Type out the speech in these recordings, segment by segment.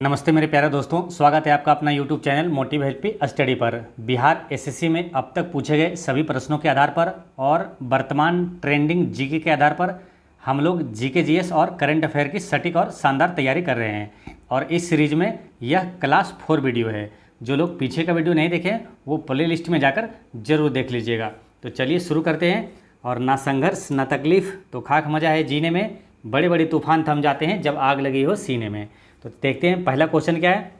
नमस्ते मेरे प्यारे दोस्तों, स्वागत है आपका अपना YouTube channel motive help study पर। बिहार एसएससी में अब तक पूछे गए सभी प्रश्नों के आधार पर और वर्तमान ट्रेंडिंग जीके के आधार पर हम लोग जीके जीएस और करंट अफेयर की सटीक और शानदार तैयारी कर रहे हैं। और इस सीरीज में यह क्लास 4 वीडियो है। जो लोग पीछे का वीडियो नहीं देखें वो प्ले लिस्ट में जाकर जरूर देख लीजिएगा। तो चलिए शुरू करते हैं। और ना संघर्ष ना तकलीफ तो खाक मजा है जीने में, बड़े बड़े तूफान थम जाते हैं जब आग लगी हो सीने में। तो देखते हैं पहला क्वेश्चन क्या है।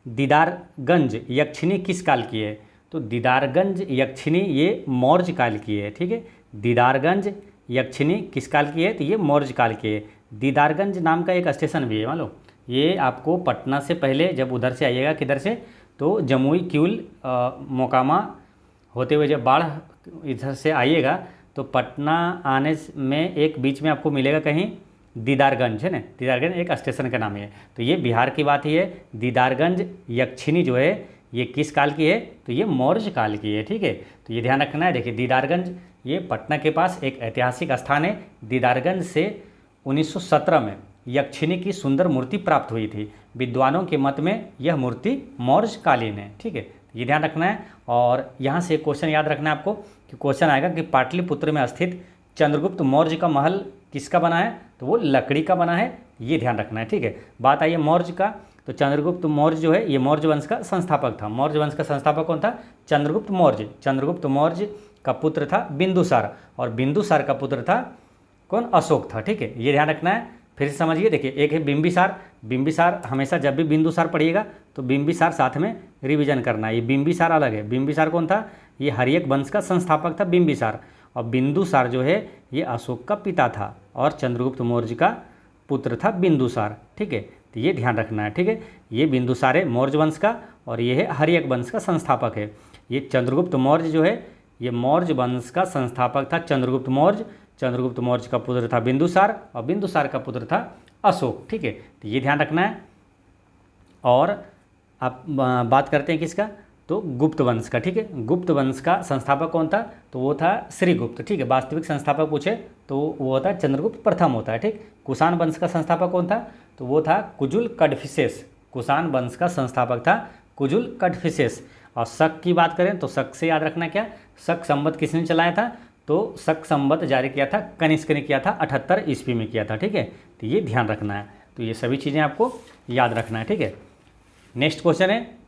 दीदारगंज यक्षिणी किस काल की है? तो दीदारगंज यक्षिणी ये मौर्य काल की है। ठीक है, दीदारगंज यक्षिणी किस काल की है? तो ये मौर्य काल की है। दीदारगंज नाम का एक स्टेशन भी है, मान लो। ये आपको पटना से पहले जब उधर से आइएगा, किधर से, तो जमुई किउल मोकामा होते हुए जब बाढ़ इधर से आइएगा तो पटना आने में एक बीच में आपको मिलेगा कहीं दीदारगंज, है ना। दीदारगंज एक स्टेशन का नाम है। तो ये बिहार की बात ही है। दीदारगंज यक्षिणी जो है ये किस काल की है? तो ये मौर्य काल की है। ठीक है, तो ये ध्यान रखना है। देखिए दीदारगंज ये पटना के पास एक ऐतिहासिक स्थान है। दीदारगंज से 1917 में यक्षिणी की सुंदर मूर्ति प्राप्त हुई थी। विद्वानों के मत में यह मूर्ति मौर्य कालीन है। ठीक है, ये ध्यान रखना है। और यहाँ से क्वेश्चन याद रखना है आपको कि क्वेश्चन आएगा कि पाटलिपुत्र में स्थित चंद्रगुप्त मौर्य का महल किसका बना है? तो वो लकड़ी का बना है। ये ध्यान रखना है। ठीक है, बात आई है मौर्य का, तो चंद्रगुप्त मौर्य जो है ये मौर्य वंश का संस्थापक था। मौर्य वंश का संस्थापक कौन था? चंद्रगुप्त मौर्य। चंद्रगुप्त मौर्य का पुत्र था बिंदुसार, और बिंदुसार का पुत्र था कौन? अशोक था। ठीक है, ये ध्यान रखना है। फिर से समझिए, देखिए एक है बिंबिसार। बिंबिसार हमेशा जब भी बिंदुसार पढ़िएगा तो बिंबिसार साथ में रिवीजन करना है। ये बिंबिसार अलग है। बिंबिसार कौन था? ये हर्यक वंश का संस्थापक था बिंबिसार। और बिंदुसार जो है ये अशोक का पिता था और चंद्रगुप्त मौर्य का पुत्र था बिंदुसार। ठीक है, तो ये ध्यान रखना है। ठीक है, ये बिंदुसार है मौर्य वंश का और ये है हर्यक वंश का संस्थापक है। ये चंद्रगुप्त मौर्य जो है ये मौर्य वंश का संस्थापक था चंद्रगुप्त मौर्य। चंद्रगुप्त मौर्य का पुत्र था बिंदुसार और बिंदुसार का पुत्र था अशोक। ठीक है, तो ये ध्यान रखना है। और आप बात करते हैं किसका? तो गुप्त वंश का। ठीक है, गुप्त वंश का संस्थापक कौन था? तो वो था श्रीगुप्त। ठीक है, वास्तविक संस्थापक पूछे तो वो होता है चंद्रगुप्त प्रथम होता है। ठीक, कुषाण वंश का संस्थापक कौन था? तो वो था कुजुल कड़फिसेस। कुषाण वंश का संस्थापक था कुजुल कड़फिसेस। और शक की बात करें तो शक से याद रखना क्या, शक संवत किसने चलाया था? तो शक संवत जारी किया था कनिष्क ने किया था 78 ईस्वी में किया था। ठीक है, तो ये ध्यान रखना है। तो ये सभी चीज़ें आपको याद रखना है। ठीक है, नेक्स्ट क्वेश्चन है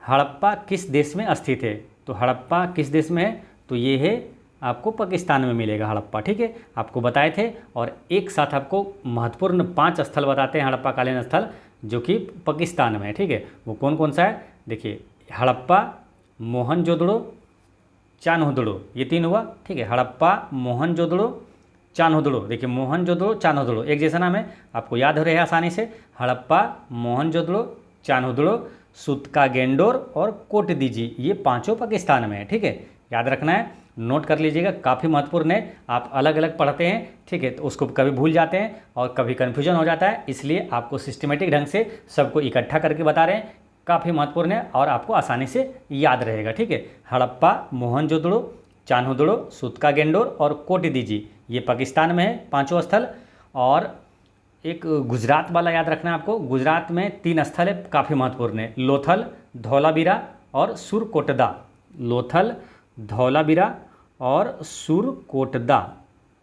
हड़प्पा किस देश में स्थित है? तो हड़प्पा किस देश में है? तो ये है आपको पाकिस्तान में मिलेगा हड़प्पा। ठीक है, आपको बताए थे। और एक साथ आपको महत्वपूर्ण 5 स्थल बताते हैं हड़प्पा कालीन स्थल जो कि पाकिस्तान में है। ठीक है, वो कौन कौन सा है? देखिए हड़प्पा, मोहनजोदड़ो, चान्होदड़ो, ये 3 हुआ। ठीक है, हड़प्पा, मोहनजोदड़ो, चान्होदड़ो। देखिए मोहनजोदड़ो चान्होदड़ो एक जैसा नाम है, आपको याद हो रहा है आसानी से। हड़प्पा, मोहनजोदड़ो, चान्होदड़ो, सूतकागेंडोर और कोटदीजी, ये 5 पाकिस्तान में है। ठीक है, याद रखना है, नोट कर लीजिएगा, काफ़ी महत्वपूर्ण है। आप अलग अलग पढ़ते हैं, ठीक है, तो उसको कभी भूल जाते हैं और कभी कन्फ्यूजन हो जाता है, इसलिए आपको सिस्टमेटिक ढंग से सबको इकट्ठा करके बता रहे हैं। काफ़ी महत्वपूर्ण है और आपको आसानी से याद रहेगा। ठीक है, हड़प्पा, मोहनजोदड़ो, चान्होदड़ो, सूतकागेंडोर और कोटदीजी ये पाकिस्तान में है 5 स्थल। और एक गुजरात वाला याद रखना है आपको। गुजरात में 3 स्थल है, काफ़ी महत्वपूर्ण है, लोथल, धौलावीरा और सुरकोटदा। लोथल, धौलावीरा और सुरकोटदा।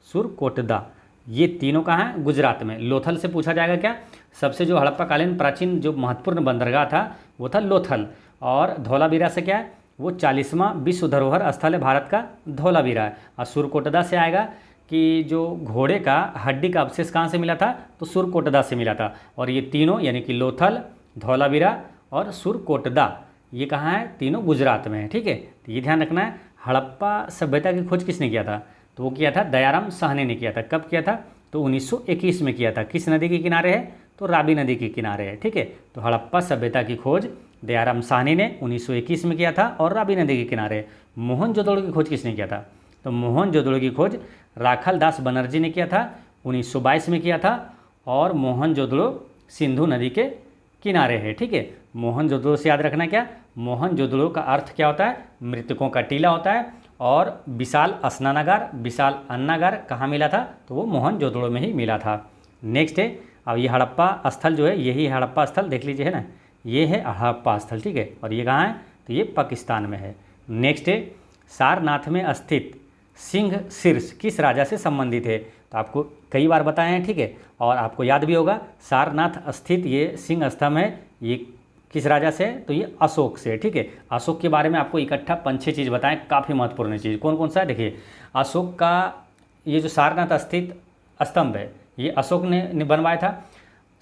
सुरकोटदा ये तीनों कहाँ हैं? गुजरात में। लोथल से पूछा जाएगा क्या? सबसे जो हड़प्पा कालीन प्राचीन जो महत्वपूर्ण बंदरगाह था वो था लोथल। और धौलावीरा से क्या है? वो 40वां विश्व धरोहर स्थल है भारत का, धौलावीरा है। और सुरकोटदा से आएगा कि जो घोड़े का हड्डी का अवशेष कहाँ से मिला था? तो सुरकोटदा से मिला था। और ये तीनों यानी कि लोथल, धौलावीरा और सुरकोटदा ये कहाँ है? तीनों गुजरात में है। ठीक है, तो ये ध्यान रखना है। हड़प्पा सभ्यता की खोज किसने किया था? तो वो किया था दयाराम साहनी ने किया था। कब किया था? तो 1921 में किया था। किस नदी के किनारे है? तो रावी नदी के किनारे है। ठीक है, तो हड़प्पा सभ्यता की खोज दयाराम साहनी ने 1921 में किया था और रावी नदी के किनारे। मोहनजोदड़ो की खोज किसने किया था? तो मोहनजोदड़ो की खोज राखाल दास बनर्जी ने किया था, 1922 में किया था। और मोहनजोदड़ो सिंधु नदी के किनारे है। ठीक है, मोहनजोदड़ो से याद रखना क्या, मोहनजोदड़ो का अर्थ क्या होता है? मृतकों का टीला होता है। और विशाल स्नानागार, विशाल अन्नागार कहाँ मिला था? तो वो मोहनजोदड़ो में ही मिला था। नेक्स्ट है अब ये हड़प्पा स्थल जो है, यही हड़प्पा स्थल देख लीजिए, है ना, ये है हड़प्पा स्थल, ठीक है। और ये कहाँ है, तो ये पाकिस्तान में है। नेक्स्ट है, सारनाथ में स्थित सिंह शीर्ष किस राजा से संबंधित है? तो आपको कई बार बताए हैं, ठीक है, और आपको याद भी होगा, सारनाथ स्थित ये सिंह स्तंभ है, ये किस राजा से है? तो ये अशोक से, ठीक है। अशोक के बारे में आपको इकट्ठा 5-6 चीज़ बताएं, काफ़ी महत्वपूर्ण चीज़। कौन कौन सा है? देखिए, अशोक का ये जो सारनाथ स्थित स्तंभ है, ये अशोक ने बनवाया था।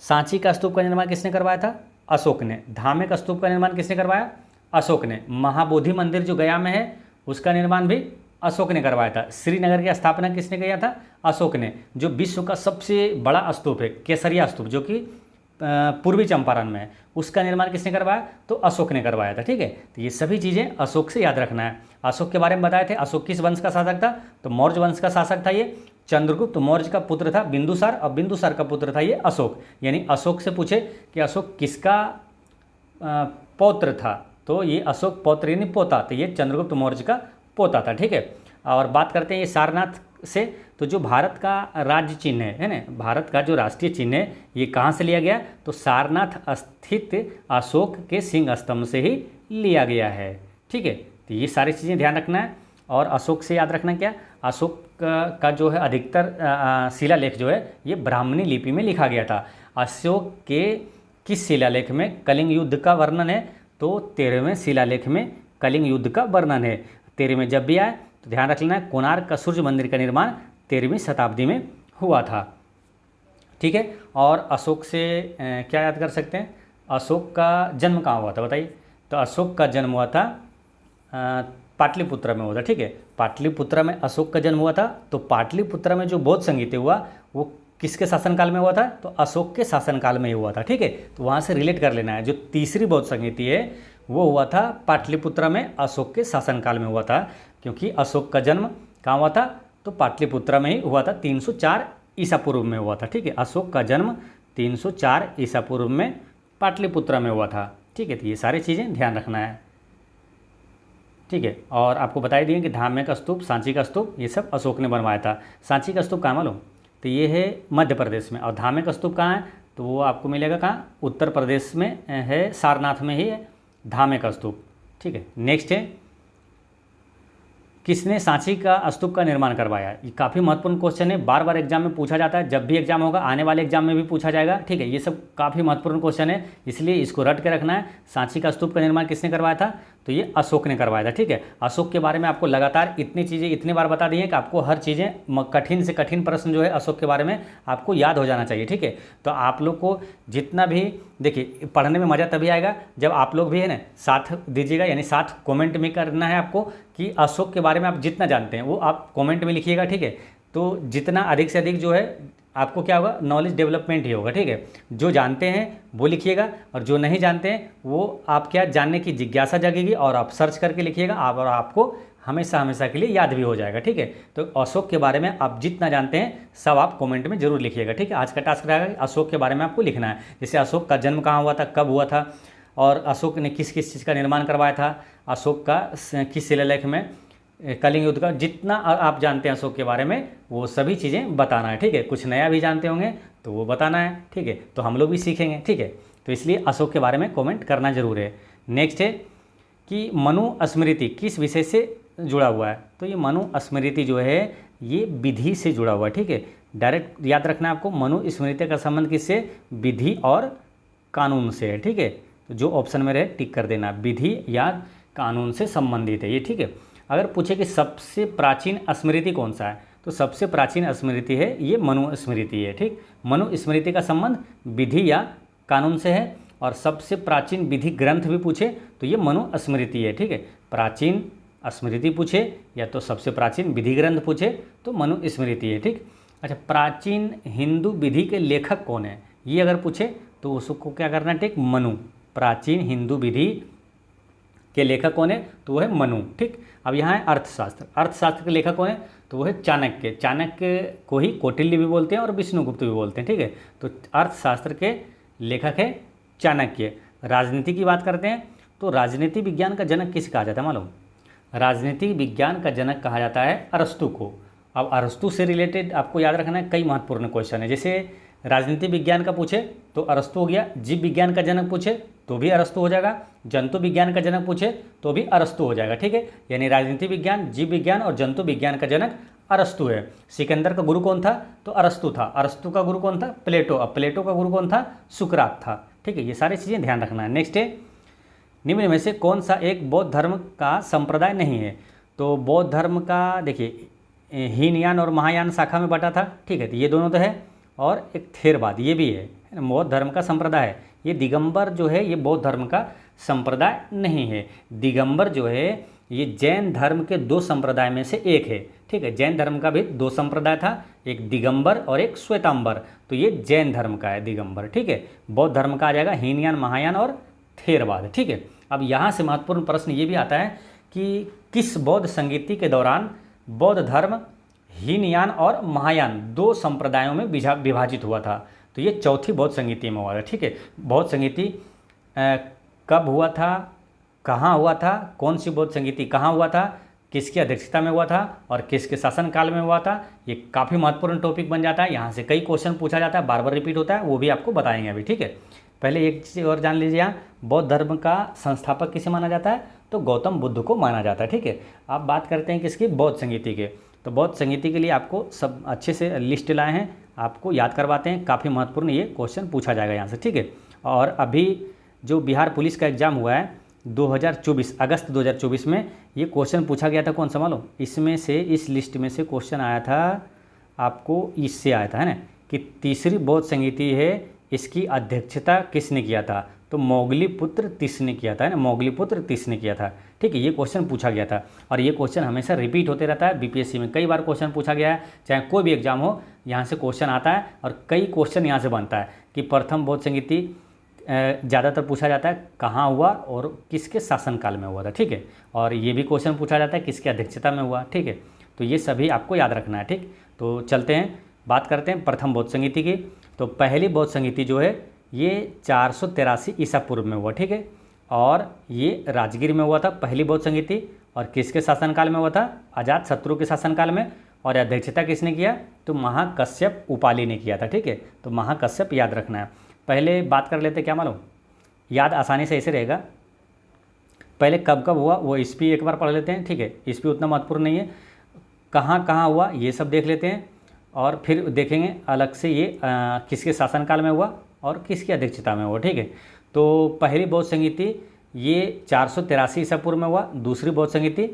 सांची का स्तूप का निर्माण किसने करवाया था? अशोक ने। धामे का स्तूप का निर्माण किसने करवाया? अशोक ने। महाबोधि मंदिर जो गया में है, उसका निर्माण भी अशोक ने करवाया था। श्रीनगर की स्थापना किसने किया था? अशोक ने। जो विश्व का सबसे बड़ा स्तूप है, केसरिया स्तूप, जो कि पूर्वी चंपारण में है, उसका निर्माण किसने करवाया? तो अशोक ने करवाया था, ठीक है। तो ये सभी चीज़ें अशोक से याद रखना है। अशोक के बारे में बताए थे, अशोक किस वंश का शासक था? तो मौर्य वंश का शासक था ये। चंद्रगुप्त मौर्य का पुत्र था बिंदुसार, और बिंदुसार का पुत्र था ये अशोक। यानी अशोक से पूछे कि अशोक किसका पौत्र था, तो ये अशोक पौत्र यानी पोता, तो ये चंद्रगुप्त मौर्य का पोता था, ठीक है। और बात करते हैं ये सारनाथ से, तो जो भारत का राज्य चिन्ह है ना, भारत का जो राष्ट्रीय चिन्ह है, ये कहाँ से लिया गया? तो सारनाथ स्थित अशोक के सिंह स्तंभ से ही लिया गया है, ठीक है। तो ये सारी चीज़ें ध्यान रखना है। और अशोक से याद रखना क्या? अशोक का जो है अधिकतर शिलालेख जो है, ये ब्राह्मणी लिपि में लिखा गया था। अशोक के किस शिलालेख में कलिंग युद्ध का वर्णन है? तो 13वें शिलालेख में कलिंग युद्ध का वर्णन है। 13वें जब भी आए तो ध्यान रख लेना, कोणार्क का सूर्य मंदिर का निर्माण 13वीं शताब्दी में हुआ था, ठीक है। और अशोक से क्या याद कर सकते हैं? अशोक का जन्म कहाँ हुआ था बताइए? तो अशोक का जन्म हुआ था पाटलिपुत्र में हुआ था, ठीक है। पाटलिपुत्र में अशोक का जन्म हुआ था। तो पाटलिपुत्र में जो बौद्ध संगीत हुआ, वो किसके शासनकाल में हुआ था? तो अशोक के शासनकाल में ही हुआ था, ठीक है। तो वहाँ से रिलेट कर लेना है। जो तीसरी बौद्ध संगीति है, वो हुआ था पाटलिपुत्र में, अशोक के शासनकाल में हुआ था, क्योंकि अशोक का जन्म कहाँ हुआ था? तो पाटलिपुत्र में ही हुआ था, 304 ईसा पूर्व में हुआ था, ठीक है। अशोक का जन्म 304 ईसा पूर्व में पाटलिपुत्र में हुआ था, ठीक है। तो ये सारी चीज़ें ध्यान रखना है, ठीक है। और आपको बताई दिए कि धामे का स्तूप, सांची का स्तूप, ये सब अशोक ने बनवाया था। सांची का स्तूप कहाँ मालूम? तो ये है मध्य प्रदेश में। और धामे का स्तूप कहाँ है? तो वो आपको मिलेगा कहाँ? उत्तर प्रदेश में है, सारनाथ में ही है धामे का स्तूप, ठीक है। नेक्स्ट है, किसने सांची का स्तूप का निर्माण करवाया? ये काफ़ी महत्वपूर्ण क्वेश्चन है, बार बार एग्जाम में पूछा जाता है। जब भी एग्जाम होगा, आने वाले एग्जाम में भी पूछा जाएगा, ठीक है। ये सब काफ़ी महत्वपूर्ण क्वेश्चन है, इसलिए इसको रट के रखना है। सांची का स्तूप का निर्माण किसने करवाया था? तो ये अशोक ने करवाया था, ठीक है। अशोक के बारे में आपको लगातार इतनी चीज़ें इतनी बार बता दी हैं कि आपको हर चीज़ें, कठिन से कठिन प्रश्न जो है अशोक के बारे में आपको याद हो जाना चाहिए, ठीक है। तो आप लोग को जितना भी, देखिए, पढ़ने में मज़ा तभी आएगा जब आप लोग भी है ना साथ दीजिएगा, यानी साथ कमेंट में करना है आपको कि अशोक के बारे में आप जितना जानते हैं वो आप कमेंट में लिखिएगा, ठीक है। तो जितना अधिक से अधिक जो है आपको क्या होगा, नॉलेज डेवलपमेंट ही होगा, ठीक है। जो जानते हैं वो लिखिएगा, और जो नहीं जानते हैं वो आप क्या जानने की जिज्ञासा जगेगी, और आप सर्च करके लिखिएगा, और आपको हमेशा हमेशा के लिए याद भी हो जाएगा, ठीक है। तो अशोक के बारे में आप जितना जानते हैं सब आप कमेंट में जरूर लिखिएगा, ठीक है। आज का टास्क रहेगा कि अशोक के बारे में आपको लिखना है। जैसे अशोक का जन्म कहाँ हुआ था, कब हुआ था, और अशोक ने किस किस चीज़ का निर्माण करवाया था, अशोक का किस शिलालेख में कलिंग युद्ध का, जितना आप जानते हैं अशोक के बारे में वो सभी चीज़ें बताना है, ठीक है। कुछ नया भी जानते होंगे तो वो बताना है, ठीक है। तो हम लोग भी सीखेंगे, ठीक है। तो इसलिए अशोक के बारे में कमेंट करना जरूर है। नेक्स्ट है कि मनु स्मृति किस विषय से जुड़ा हुआ है? तो ये मनु स्मृति जो है ये विधि से जुड़ा हुआ है, ठीक है। डायरेक्ट याद रखना है आपको, मनु स्मृति का संबंध किससे? विधि और कानून से है, ठीक है। तो जो ऑप्शन में रहे टिक कर देना, विधि या कानून से संबंधित है ये, ठीक है। अगर पूछे कि सबसे प्राचीन स्मृति कौन सा है, तो सबसे प्राचीन स्मृति है ये मनु स्मृति है, ठीक। मनु स्मृति का संबंध विधि या कानून से है, और सबसे प्राचीन विधि ग्रंथ भी पूछे तो ये मनु स्मृति है, ठीक है। प्राचीन स्मृति पूछे या तो सबसे प्राचीन विधि ग्रंथ पूछे तो मनु स्मृति है, ठीक। अच्छा, प्राचीन हिंदू विधि के लेखक कौन है, ये अगर पूछे तो उसको क्या करना है, ठीक, मनु। प्राचीन हिंदू विधि के लेखक कौन है? तो वो है मनु, ठीक। अब यहाँ है अर्थशास्त्र। अर्थशास्त्र के लेखक कौन है? तो वो है चाणक्य। चाणक्य को ही कौटिल्य भी बोलते हैं और विष्णुगुप्त भी बोलते हैं, ठीक है। तो अर्थशास्त्र के लेखक है चाणक्य। राजनीति की बात करते हैं तो राजनीति विज्ञान का जनक किसे कहा जाता है मालूम? राजनीति विज्ञान का जनक कहा जाता है अरस्तु को। अब अरस्तु से रिलेटेड आपको याद रखना है कई महत्वपूर्ण क्वेश्चन है। जैसे राजनीति विज्ञान का पूछे तो अरस्तु हो गया, जीव विज्ञान का जनक पूछे तो भी अरस्तु हो जाएगा, जंतु विज्ञान का जनक पूछे तो भी अरस्तु हो जाएगा। ठीक है, यानी राजनीति विज्ञान, जीव विज्ञान और जंतु विज्ञान का जनक अरस्तु है। सिकंदर का गुरु कौन था? तो अरस्तु था। अरस्तु का गुरु कौन था? प्लेटो। अब प्लेटो का गुरु कौन था? सुकरात था। ठीक है, ये सारी चीज़ें ध्यान रखना है। नेक्स्ट है, निम्न में से कौन सा एक बौद्ध धर्म का संप्रदाय नहीं है? तो बौद्ध धर्म का देखिए हीनयान और महायान शाखा में बटा था। ठीक है, तो ये दोनों तो है, और एक थेरवाद ये भी है, बौद्ध धर्म का संप्रदाय है। ये दिगंबर जो है ये बौद्ध धर्म का संप्रदाय नहीं है। दिगंबर जो है ये जैन धर्म के दो संप्रदाय में से एक है। ठीक है, जैन धर्म का भी दो संप्रदाय था, एक दिगंबर और एक श्वेतांबर, तो ये जैन धर्म का है दिगंबर। ठीक है, बौद्ध धर्म का आ जाएगा हीनयान, महायान और थेरवाद। ठीक है, अब यहाँ से महत्वपूर्ण प्रश्न ये भी आता है कि किस बौद्ध संगीति के दौरान बौद्ध धर्म हीनयान और महायान दो संप्रदायों में विभाजित हुआ था? तो ये चौथी बौद्ध संगीति में हुआ था। ठीक है, बौद्ध संगीति कब हुआ था, कहाँ हुआ था, कौन सी बौद्ध संगीति कहाँ हुआ था, किसकी अध्यक्षता में हुआ था और किसके शासनकाल में हुआ था? ये काफ़ी महत्वपूर्ण टॉपिक बन जाता है। यहाँ से कई क्वेश्चन पूछा जाता है, बार बार रिपीट होता है, वो भी आपको बताएंगे अभी। ठीक है, पहले एक चीज़ और जान लीजिए, यहाँ बौद्ध धर्म का संस्थापक किसे माना जाता है? तो गौतम बुद्ध को माना जाता है। ठीक है, अब बात करते हैं किसकी? बौद्ध संगीति के। तो बौद्ध संगीति के लिए आपको सब अच्छे से लिस्ट लाए हैं, आपको याद करवाते हैं, काफ़ी महत्वपूर्ण ये क्वेश्चन पूछा जाएगा यहाँ से। ठीक है, और अभी जो बिहार पुलिस का एग्ज़ाम हुआ है 2024 अगस्त 2024 में, ये क्वेश्चन पूछा गया था, कौन सा मालूम? इसमें से, इस लिस्ट में से क्वेश्चन आया था आपको, इससे आया था, है ना, कि तीसरी बौद्ध संगीति है, इसकी अध्यक्षता किसने किया था? तो मोगलीपुत्र तीस ने किया था, है ना, मोगलीपुत्र तीस ने किया था। ठीक है, ये क्वेश्चन पूछा गया था और ये क्वेश्चन हमेशा रिपीट होते रहता है। बीपीएससी में कई बार क्वेश्चन पूछा गया है, चाहे कोई भी एग्जाम हो, यहाँ से क्वेश्चन आता है और कई क्वेश्चन यहाँ से बनता है कि प्रथम बौद्ध संगीति ज़्यादातर पूछा जाता है कहाँ हुआ और किसके शासनकाल में हुआ था। ठीक है, और ये भी क्वेश्चन पूछा जाता है किसकी अध्यक्षता में हुआ। ठीक है, तो ये सभी आपको याद रखना है। ठीक, तो चलते हैं, बात करते हैं प्रथम बौद्ध संगीति की। तो पहली बौद्ध संगीति जो है ये 483 ईसा पूर्व में हुआ। ठीक है, और ये राजगीर में हुआ था पहली बौद्ध संगीति, और किसके शासनकाल में हुआ था? अजात शत्रु के शासनकाल में। और अध्यक्षता किसने किया? तो महाकश्यप उपाली ने किया था। ठीक है, तो महाकश्यप याद रखना है। पहले बात कर लेते, क्या मालूम, याद आसानी से ऐसे रहेगा। पहले कब कब हुआ वो ईस्वी एक बार पढ़ लेते हैं। ठीक है, ईस्वी उतना महत्वपूर्ण नहीं है, कहाँ कहाँ हुआ ये सब देख लेते हैं, और फिर देखेंगे अलग से ये किसके शासनकाल में हुआ और किसकी अध्यक्षता में हुआ। ठीक है, तो पहली बौद्ध संगीति ये 483 ईसा पूर्व में हुआ, दूसरी बौद्ध संगीति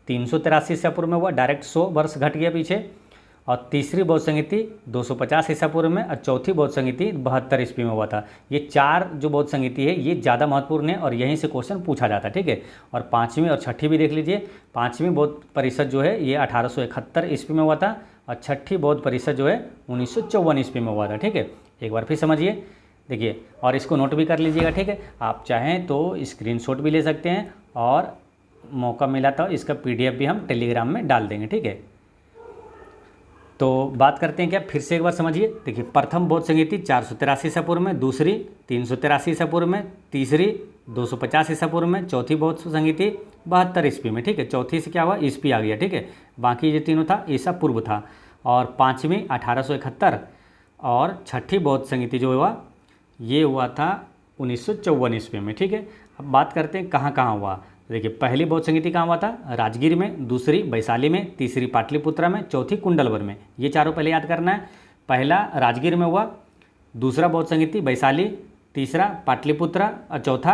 383 ईसा पूर्व में हुआ, डायरेक्ट 100 वर्ष घट गया पीछे, और तीसरी बौद्ध संगीति 250 ईसा पूर्व में, और चौथी बौद्ध संगीति 72 ईस्वी में हुआ था। ये चार जो बौद्ध संगीति है ये ज़्यादा महत्वपूर्ण है और यहीं से क्वेश्चन पूछा जाता है। ठीक है, और पाँचवीं और छठी भी देख लीजिए। पाँचवीं बौद्ध परिषद जो है ये 1871 ईस्वी में हुआ था, और छठी बौद्ध परिषद जो है 1954 ईस्वी में हुआ था। ठीक है, एक बार फिर समझिए, देखिए, और इसको नोट भी कर लीजिएगा। ठीक है, आप चाहें तो स्क्रीनशॉट भी ले सकते हैं, और मौका मिला तो इसका PDF भी हम टेलीग्राम में डाल देंगे। ठीक है, तो बात करते हैं क्या, फिर से एक बार समझिए। देखिए, प्रथम बौद्ध संगीति 483 ईसा पूर्व में, दूसरी 383 ईसा पूर्व में, तीसरी 250 ईसा पूर्व में, चौथी बौद्ध संगीति 72 ईस्वी में। ठीक है, चौथी से क्या हुआ, ईस्वी आ गया। ठीक है, बाकी ये तीनों था ईसा पूर्व था, और पाँचवीं 1871, और छठी बौद्ध संगीति जो हुआ ये हुआ था 1954 ईस्वी में। ठीक है, अब बात करते हैं कहाँ कहाँ हुआ। देखिए, पहली बौद्ध संगीति कहाँ हुआ था? राजगीर में, दूसरी वैशाली में, तीसरी पाटलिपुत्रा में, चौथी कुंडलवर में। ये चारों पहले याद करना है। पहला राजगीर में हुआ, दूसरा बौद्ध संगीति वैशाली, तीसरा पाटलिपुत्रा और चौथा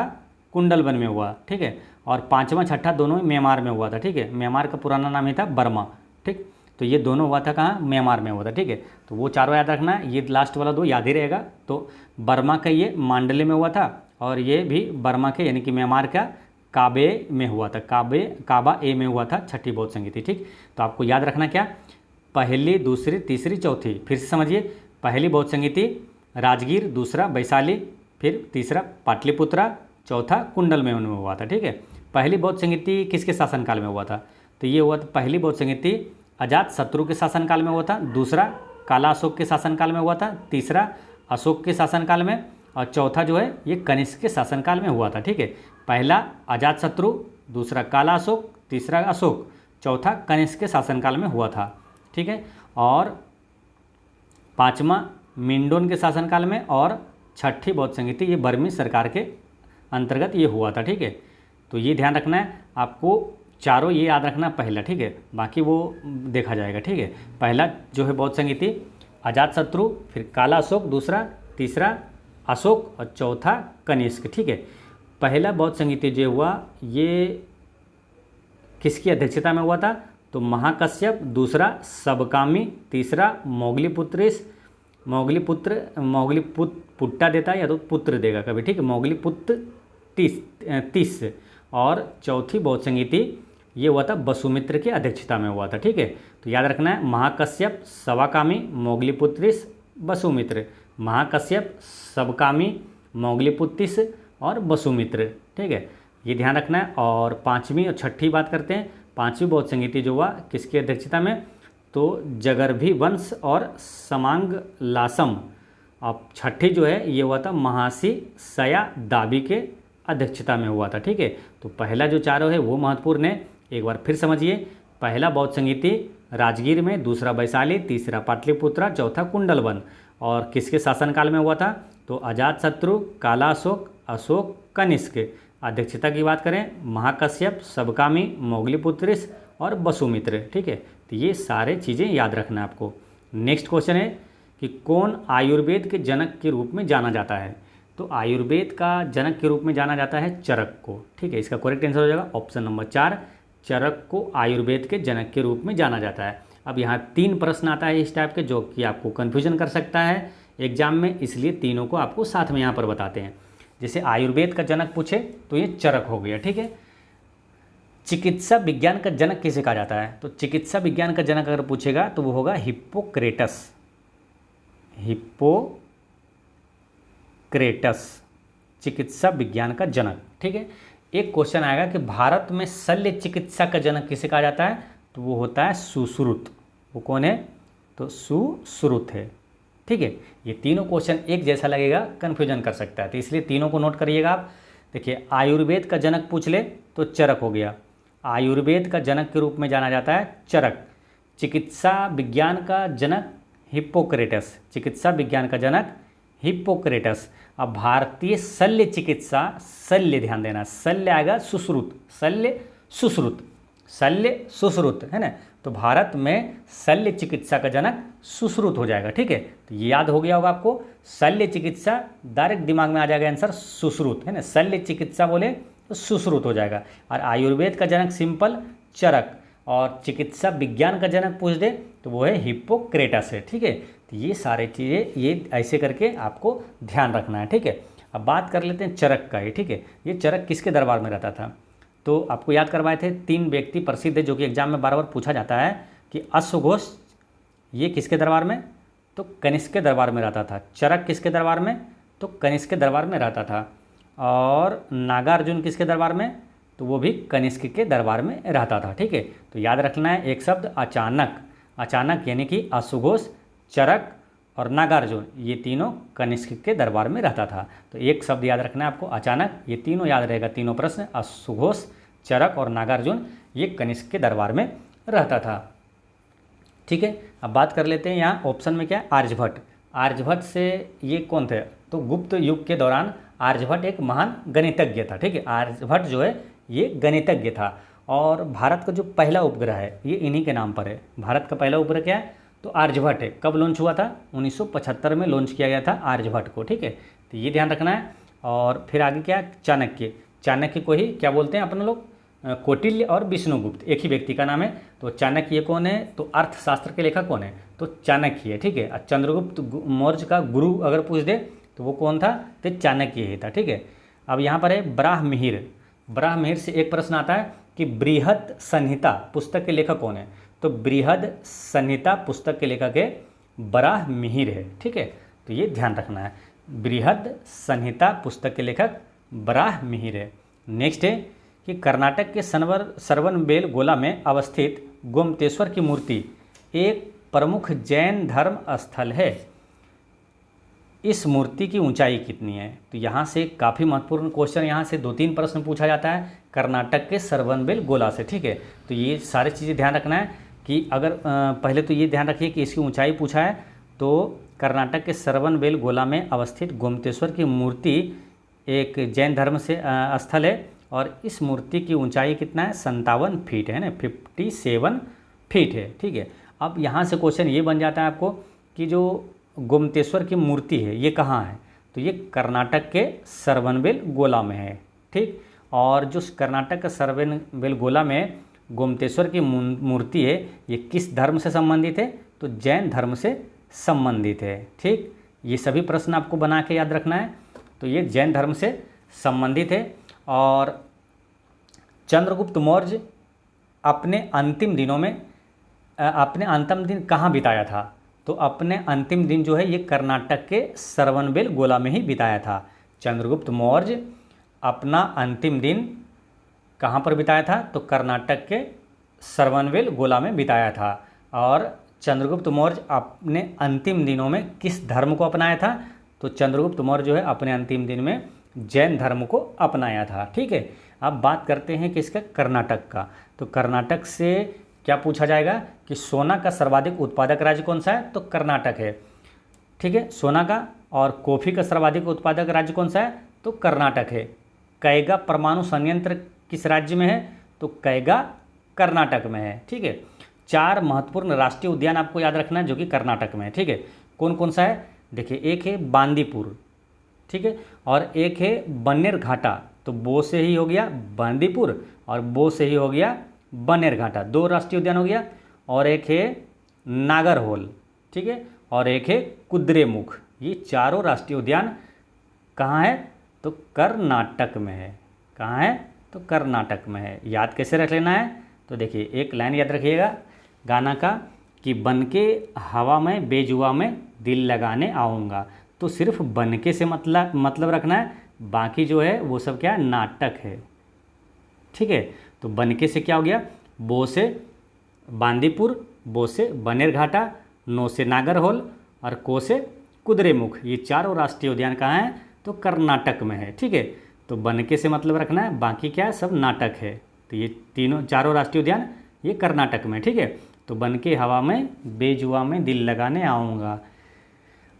कुंडलवन में हुआ। ठीक है, और पाँचवा छठा दोनों म्यांमार में हुआ था। ठीक है, म्यांमार का पुराना नाम ही था बर्मा। ठीक, तो ये दोनों हुआ था कहाँ? म्यांमार में हुआ था। ठीक है, तो वो चारों याद रखना है, ये लास्ट वाला दो याद ही रहेगा। तो बर्मा का ये मांडले में हुआ था, और ये भी बर्मा के यानी कि म्यांमार का काबे में हुआ था, काबा ए में हुआ था छठी बौद्ध संगीति। ठीक, तो आपको याद रखना क्या, पहली, दूसरी, तीसरी, चौथी। फिर से समझिए, पहली बौद्ध संगीति राजगीर, दूसरा वैशाली, फिर तीसरा पाटलिपुत्रा, चौथा कुंडल में हुआ था। ठीक है, पहली बौद्ध संगीति किसके शासनकाल में हुआ था? तो ये हुआ था पहली बौद्ध संगीति अजात शत्रु के शासनकाल में हुआ था, दूसरा काला अशोक के शासनकाल में हुआ था, तीसरा अशोक के शासनकाल में, और चौथा जो है ये कनिष्क के शासनकाल में हुआ था। ठीक है, पहला अजात शत्रु, दूसरा काला अशोक, तीसरा अशोक, चौथा कनिष्क के शासनकाल में हुआ था। ठीक है, और पाँचवा मिंडोन के शासनकाल में, और छठी बौद्ध संहिता ये बर्मी सरकार के अंतर्गत ये हुआ था। ठीक है, तो ये ध्यान रखना है आपको, चारों ये याद रखना पहला। ठीक है, बाकी वो देखा जाएगा। ठीक है, पहला जो है बौद्ध संहिता अजातशत्रु, फिर काला अशोक दूसरा, तीसरा अशोक और चौथा कनिष्क। ठीक है, पहला बौद्ध संहिता जो हुआ ये किसकी अध्यक्षता में हुआ था? तो महाकश्यप, दूसरा सबकामी, तीसरा मोगलीपुट्टा देता है या तो पुत्र देगा कभी। ठीक है, मोगलीपुत्र तीस, और चौथी बौद्ध संहिता ये हुआ था वसुमित्र की अध्यक्षता में हुआ था। ठीक है, तो याद रखना है महाकश्यप, सवाकामी, मोगलीपुत्रिस, वसुमित्र। महाकश्यप, सबकामी, मोगलीपुत्रिस और वसुमित्र। ठीक है, ये ध्यान रखना है। और पांचवी और छठी बात करते हैं। पांचवी बौद्ध संहिता जो हुआ किसकी अध्यक्षता में? तो जगर्भी वंश और समांग लासम। अब छठी जो है ये हुआ था महासी सया दाबी के अध्यक्षता में हुआ था। ठीक है, तो पहला जो चारों है वो महत्वपूर्ण है, एक बार फिर समझिए। पहला बौद्ध संहिता राजगीर में, दूसरा वैशाली, तीसरा पाटलिपुत्रा, चौथा कुंडलवन। और किसके शासनकाल में हुआ था? तो अजातशत्रु, काला अशोक, अशोक कनिष्क। अध्यक्षता की बात करें महाकश्यप, सबकामी, मोगलीपुत्रिस और वसुमित्र। ठीक है, तो ये सारे चीज़ें याद रखना है आपको। नेक्स्ट क्वेश्चन है कि कौन आयुर्वेद के जनक के रूप में जाना जाता है? तो आयुर्वेद का जनक के रूप में जाना जाता है चरक को। ठीक है, इसका करेक्ट आंसर हो जाएगा ऑप्शन नंबर 4, चरक को आयुर्वेद के जनक के रूप में जाना जाता है। अब यहाँ 3 प्रश्न आता है इस टाइप के जो कि आपको कन्फ्यूजन कर सकता है एग्जाम में, इसलिए तीनों को आपको साथ में यहाँ पर बताते हैं। जैसे आयुर्वेद का जनक पूछे तो ये चरक हो गया। ठीक है, चिकित्सा विज्ञान का जनक किसे कहा जाता है? तो चिकित्सा विज्ञान का जनक अगर पूछेगा तो वो होगा हिप्पोक्रेटस। चिकित्सा विज्ञान का जनक। ठीक है, एक क्वेश्चन आएगा कि भारत में शल्य चिकित्सा का जनक किसे कहा जाता है? तो वो होता है सुश्रुत। वो कौन है? तो सुश्रुत है। ठीक है, ये तीनों क्वेश्चन एक जैसा लगेगा, कन्फ्यूजन कर सकता है, तो इसलिए तीनों को नोट करिएगा आप। देखिए, आयुर्वेद का जनक पूछ ले तो चरक हो गया, आयुर्वेद का जनक के रूप में जाना जाता है चरक। चिकित्सा विज्ञान का जनक हिप्पोक्रेटस, चिकित्सा विज्ञान का जनक हिप्पोक्रेटस। अब भारतीय शल्य चिकित्सा, शल्य ध्यान देना, शल्य आएगा सुश्रुत, शल्य सुश्रुत है ना, तो भारत में शल्य चिकित्सा का जनक सुश्रुत हो जाएगा। ठीक है, तो ये याद हो गया होगा आपको, शल्य चिकित्सा डायरेक्ट दिमाग में आ जाएगा आंसर सुश्रुत है ना, शल्य चिकित्सा बोले तो सुश्रुत हो जाएगा। और आयुर्वेद का जनक सिंपल चरक, और चिकित्सा विज्ञान का जनक पूछ दे तो वो है हिप्पोक्रेटस है। ठीक है, तो ये सारे चीज़ें ये ऐसे करके आपको ध्यान रखना है। ठीक है, अब बात कर लेते हैं चरक का ही। ठीक है, ये चरक किसके दरबार में रहता था? तो आपको याद करवाए थे 3 व्यक्ति प्रसिद्ध है जो कि एग्जाम में बार बार पूछा जाता है कि अश्वघोष ये किसके दरबार में? तो कनिष्क के दरबार में रहता था। चरक किसके दरबार में? तो कनिष्क के दरबार में रहता था। और नागार्जुन किसके दरबार में? तो वो भी कनिष्क के दरबार में रहता था। ठीक है, तो याद रखना है एक शब्द अचानक, अचानक यानी कि अश्वघोष, चरक और नागार्जुन ये तीनों कनिष्क के दरबार में रहता था। तो एक शब्द याद रखना है आपको अचानक, ये तीनों याद रहेगा, तीनों प्रश्न, अश्वघोष, चरक और नागार्जुन ये कनिष्क के दरबार में रहता था। ठीक है, अब बात कर लेते हैं यहाँ ऑप्शन में क्या है, आर्यभट्ट। आर्यभट्ट से ये कौन थे? तो गुप्त युग के दौरान आर्यभट्ट एक महान गणितज्ञ था। ठीक है, आर्यभट्ट जो है ये गणितज्ञ था। और भारत का जो पहला उपग्रह है ये इन्हीं के नाम पर है। भारत का पहला उपग्रह क्या है? तो आर्यभट्ट है। कब लॉन्च हुआ था? 1975 में लॉन्च किया गया था आर्यभट्ट को। ठीक है, तो ये ध्यान रखना है। और फिर आगे क्या? चाणक्य। चाणक्य को ही क्या बोलते हैं अपन लोग? कौटिल्य और विष्णुगुप्त एक ही व्यक्ति का नाम है। तो चाणक्य कौन है? तो अर्थशास्त्र के लेखक कौन है? तो चाणक्य है। ठीक है, और चंद्रगुप्त मौर्य का गुरु अगर पूछ दे तो वो कौन था? तो चाणक्य ही था। ठीक है, अब यहाँ पर है ब्राह्ममिहिर। ब्राह्ममिहिर से एक प्रश्न आता है कि बृहद संहिता पुस्तक के लेखक कौन है? तो बृहद संहिता पुस्तक के लेखक है ब्राह्ममिहिर है। ठीक है, तो ये ध्यान रखना है, बृहद संहिता पुस्तक के लेखक ब्राह्ममिहिर है। नेक्स्ट है कि कर्नाटक के श्रवणबेलगोला में अवस्थित गोमतेश्वर की मूर्ति एक प्रमुख जैन धर्म स्थल है। इस मूर्ति की ऊंचाई कितनी है? तो यहाँ से काफ़ी महत्वपूर्ण क्वेश्चन, यहाँ से 2-3 प्रश्न पूछा जाता है कर्नाटक के श्रवणबेलगोला से। ठीक है, तो ये सारी चीज़ें ध्यान रखना है कि अगर पहले तो ये ध्यान रखिए कि इसकी ऊंचाई पूछा है तो कर्नाटक के श्रवणबेलगोला में अवस्थित गोमतेश्वर की मूर्ति एक जैन धर्म से स्थल है और इस मूर्ति की ऊंचाई कितना है, 57 फीट है ना, 57 फीट है। ठीक है, अब यहाँ से क्वेश्चन ये बन जाता है आपको कि जो गोमतेश्वर की मूर्ति है ये कहाँ है, तो ये कर्नाटक के श्रवणबेलगोला में है। ठीक, और जो कर्नाटक का श्रवणबेलगोला में गोमतेश्वर की मूर्ति है ये किस धर्म से संबंधित है, तो जैन धर्म से संबंधित है। ठीक, ये सभी प्रश्न आपको बना के याद रखना है। तो ये जैन धर्म से संबंधित है। और चंद्रगुप्त मौर्य अपने अंतिम दिनों में अपने अंतिम दिन कहाँ बिताया था, तो अपने अंतिम दिन जो है ये कर्नाटक के श्रवणबेलगोला में ही बिताया था। चंद्रगुप्त मौर्य अपना अंतिम दिन कहाँ पर बिताया था, तो कर्नाटक के श्रवणबेलगोला में बिताया था। और चंद्रगुप्त मौर्य अपने अंतिम दिनों में किस धर्म को अपनाया था, तो चंद्रगुप्त मौर्य जो है अपने अंतिम दिन में जैन धर्म को अपनाया था। ठीक है, अब बात करते हैं किसका, कर्नाटक का। तो कर्नाटक से क्या पूछा जाएगा कि सोना का सर्वाधिक उत्पादक राज्य कौन सा है, तो कर्नाटक है। ठीक है, सोना का। और कॉफ़ी का सर्वाधिक उत्पादक राज्य कौन सा है, तो कर्नाटक है। कैगा परमाणु संयंत्र किस राज्य में है, तो कैगा कर्नाटक में है। ठीक है, 4 महत्वपूर्ण राष्ट्रीय उद्यान आपको याद रखना है जो कि कर्नाटक में है। ठीक है, कौन कौन सा है, देखिए एक है बांदीपुर, ठीक है, और एक है बन्नेरघाटा। तो बो से ही हो गया बांदीपुर और बो से ही हो गया बन्नेरघाटा, 2 राष्ट्रीय उद्यान हो गया। और एक है नागरहोल, ठीक है, और एक है कुद्रेमुख। ये चारों राष्ट्रीय उद्यान कहाँ है, तो कर्नाटक में है। कहाँ है, तो कर्नाटक में है। याद कैसे रख लेना है, तो देखिए एक लाइन याद रखिएगा गाना का कि बनके हवा में बेजुआ में दिल लगाने आऊँगा। तो सिर्फ बनके से मतलब रखना है, बाकी जो है वो सब क्या नाटक है। ठीक है, तो बनके से क्या हो गया, बो से बांदीपुर, बो से बन्नेरघाटा, नो से नागरहोल और को से कुद्रेमुख। ये चारों राष्ट्रीय उद्यान कहाँ हैं, तो कर्नाटक में है। ठीक है, तो बनके से मतलब रखना है, बाकी क्या है सब नाटक है। तो ये चारों राष्ट्रीय उद्यान ये कर्नाटक में। ठीक है, तो बनके हवा में बेजुआ में दिल लगाने आऊँगा।